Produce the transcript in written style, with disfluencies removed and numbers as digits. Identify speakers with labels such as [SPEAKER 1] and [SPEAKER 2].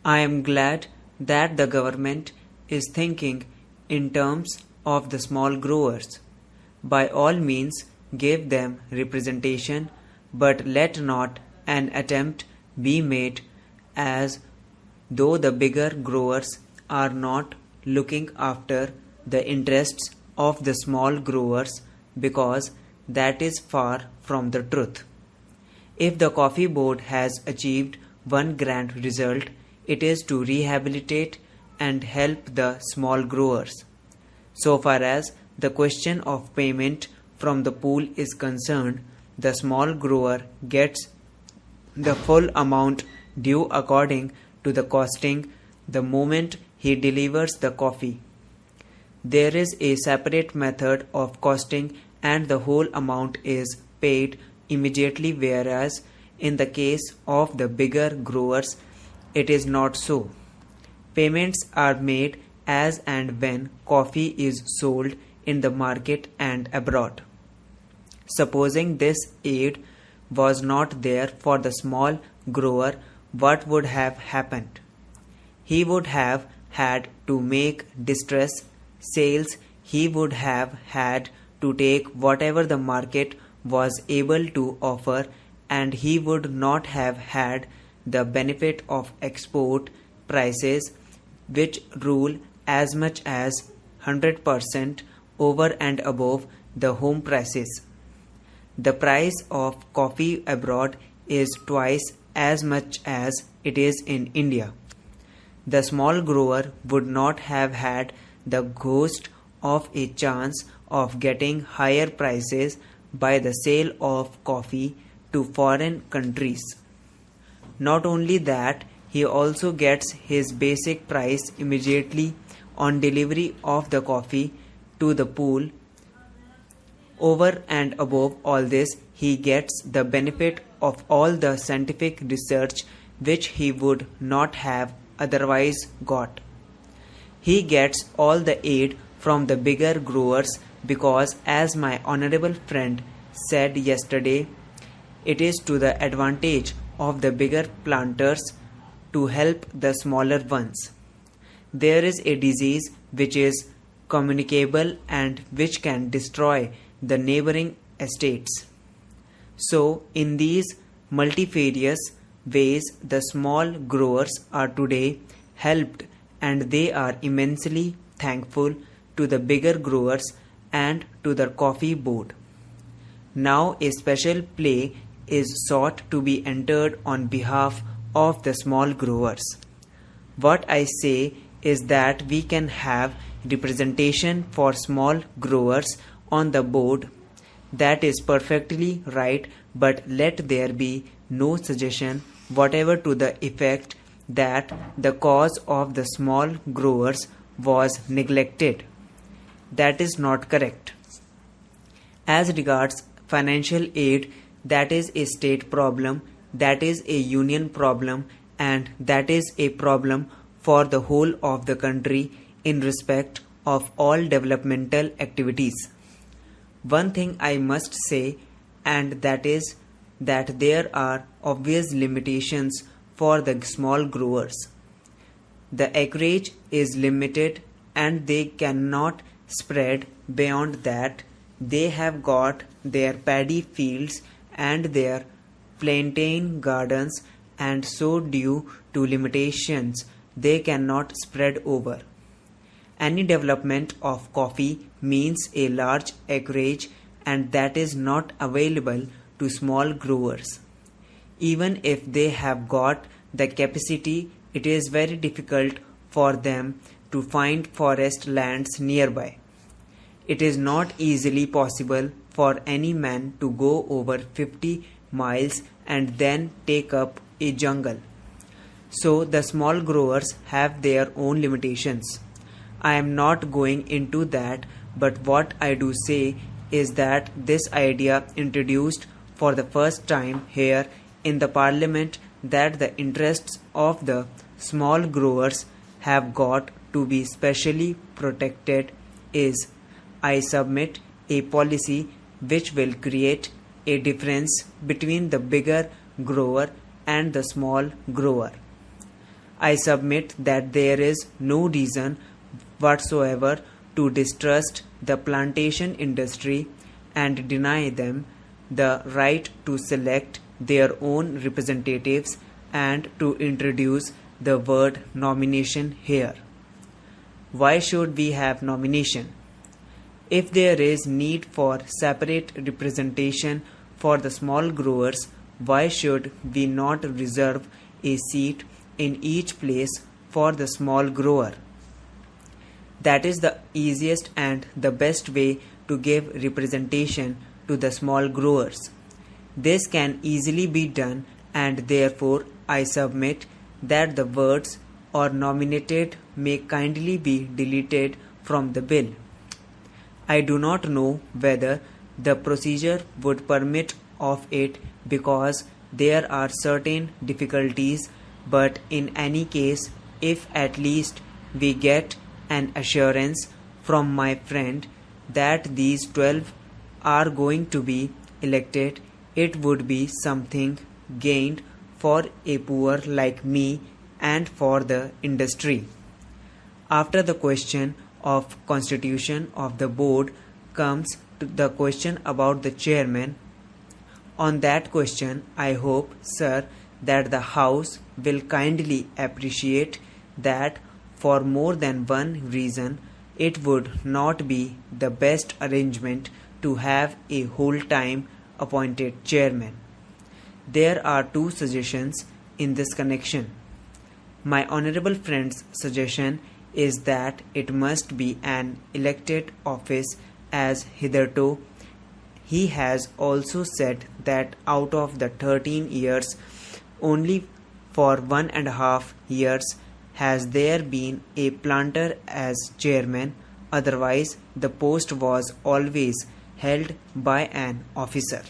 [SPEAKER 1] I am glad that the government is thinking in terms of the small growers. By all means, give them representation, but let not an attempt be made as though the bigger growers are not looking after the interests of the small growers, because that is far from the truth. If the coffee board has achieved one grand result, it is to rehabilitate and help the small growers. So far as the question of payment from the pool is concerned, the small grower gets the full amount due according to the costing the moment he delivers the coffee. There is a separate method of costing and the whole amount is paid immediately, whereas in the case of the bigger growers it is not so. Payments are made as and when coffee is sold in the market and abroad. Supposing this aid was not there for the small grower, what would have happened? He would have had to make distress sales. He would have had to take whatever the market was able to offer, and he would not have had the benefit of export prices, which rule as much as 100% over and above the home prices. The price of coffee abroad is twice as much as it is in India. The small grower would not have had the ghost of a chance of getting higher prices by the sale of coffee to foreign countries. Not only that, he also gets his basic price immediately on delivery of the coffee to the pool. Over and above all this, he gets the benefit of all the scientific research which he would not have otherwise got. He gets all the aid from the bigger growers because, as my honorable friend said yesterday, it is to the advantage of the bigger planters to help the smaller ones. There is a disease which is communicable and which can destroy the neighboring estates. So, in these multifarious ways, the small growers are today helped, and they are immensely thankful to the bigger growers and to the coffee board. Now a special play is sought to be entered on behalf of the small growers. What I say is that we can have representation for small growers on the board. That is perfectly right, but let there be no suggestion whatever to the effect that the cause of the small growers was neglected. That is not correct. As regards financial aid, that is a state problem, that is a union problem, and that is a problem for the whole of the country in respect of all developmental activities. One thing I must say, and that is that there are obvious limitations for the small growers. The acreage is limited and they cannot spread beyond that. They have got their paddy fields and their plantain gardens, and so due to limitations they cannot spread over. Any development of coffee means a large acreage, and that is not available to small growers. Even if they have got the capacity, it is very difficult for them to find forest lands nearby. It is not easily possible for any man to go over 50 miles and then take up a jungle. So the small growers have their own limitations. I am not going into that, but what I do say is that this idea introduced for the first time here in the Parliament, that the interests of the small growers have got to be specially protected, is, I submit, a policy which will create a difference between the bigger grower and the small grower. I submit that there is no reason whatsoever to distrust the plantation industry and deny them the right to select their own representatives and to introduce the word nomination here. Why should we have nomination? If there is need for separate representation for the small growers, why should we not reserve a seat in each place for the small grower? That is the easiest and the best way to give representation to the small growers. This can easily be done, and therefore I submit that the words "or nominated" may kindly be deleted from the bill. I do not know whether the procedure would permit of it because there are certain difficulties, but in any case, if at least we get an assurance from my friend that these 12 are going to be elected, it would be something gained for a poor like me and for the industry. After the question of constitution of the board comes to the question about the chairman. On that question, I hope, sir, that the House will kindly appreciate that for more than one reason it would not be the best arrangement to have a whole-time appointed chairman. There are two suggestions in this connection. My honorable friend's suggestion is that it must be an elected office, as hitherto he has also said that out of the 13 years, only for 1.5 years has there been a planter as chairman, otherwise the post was always held by an officer.